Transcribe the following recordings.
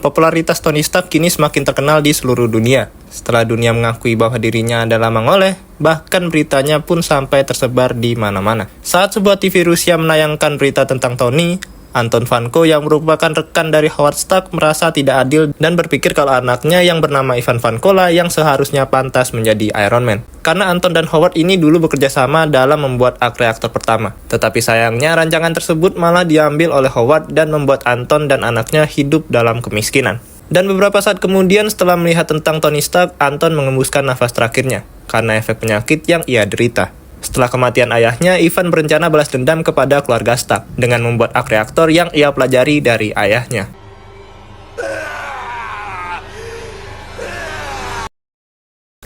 Popularitas Tony Stark kini semakin terkenal di seluruh dunia. Setelah dunia mengakui bahwa dirinya adalah mangoleh, bahkan beritanya pun sampai tersebar di mana-mana. Saat sebuah TV Rusia menayangkan berita tentang Tony, Anton Vanko yang merupakan rekan dari Howard Stark merasa tidak adil dan berpikir kalau anaknya yang bernama Ivan Vanko lah yang seharusnya pantas menjadi Iron Man. Karena Anton dan Howard ini dulu bekerja sama dalam membuat ark reaktor pertama. Tetapi sayangnya rancangan tersebut malah diambil oleh Howard dan membuat Anton dan anaknya hidup dalam kemiskinan. Dan beberapa saat kemudian setelah melihat tentang Tony Stark, Anton mengembuskan nafas terakhirnya karena efek penyakit yang ia derita. Setelah kematian ayahnya, Ivan berencana balas dendam kepada keluarga Stark dengan membuat ark reaktor yang ia pelajari dari ayahnya.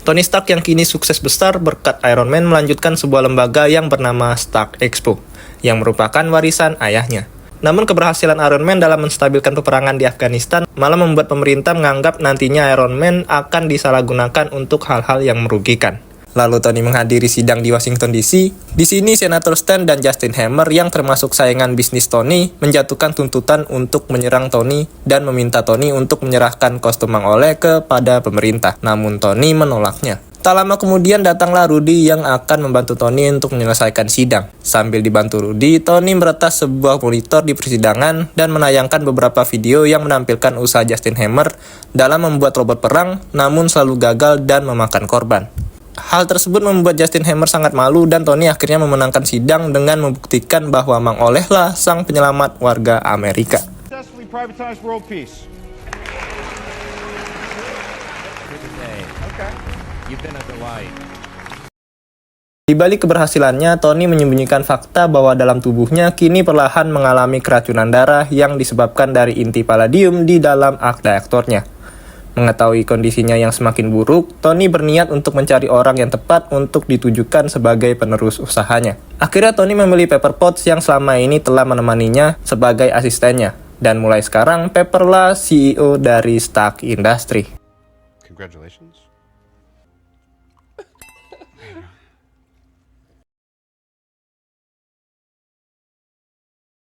Tony Stark yang kini sukses besar berkat Iron Man melanjutkan sebuah lembaga yang bernama Stark Expo, yang merupakan warisan ayahnya. Namun keberhasilan Iron Man dalam menstabilkan peperangan di Afghanistan malah membuat pemerintah menganggap nantinya Iron Man akan disalahgunakan untuk hal-hal yang merugikan. Lalu Tony menghadiri sidang di Washington DC. Di sini Senator Stan dan Justin Hammer yang termasuk saingan bisnis Tony menjatuhkan tuntutan untuk menyerang Tony dan meminta Tony untuk menyerahkan kostum mangoleh kepada pemerintah. Namun Tony menolaknya. Tak lama kemudian datanglah Rudy yang akan membantu Tony untuk menyelesaikan sidang. Sambil dibantu Rudy, Tony meretas sebuah monitor di persidangan dan menayangkan beberapa video yang menampilkan usaha Justin Hammer dalam membuat robot perang, namun selalu gagal dan memakan korban. Hal tersebut membuat Justin Hammer sangat malu dan Tony akhirnya memenangkan sidang dengan membuktikan bahwa Mangoleh lah sang penyelamat warga Amerika. Di balik keberhasilannya, Tony menyembunyikan fakta bahwa dalam tubuhnya kini perlahan mengalami keracunan darah yang disebabkan dari inti palladium di dalam ark reaktornya. Mengetahui kondisinya yang semakin buruk, Tony berniat untuk mencari orang yang tepat untuk ditujukan sebagai penerus usahanya. Akhirnya Tony memilih Pepper Potts yang selama ini telah menemaninya sebagai asistennya. Dan mulai sekarang, Pepper lah CEO dari Stark Industries. Congratulations.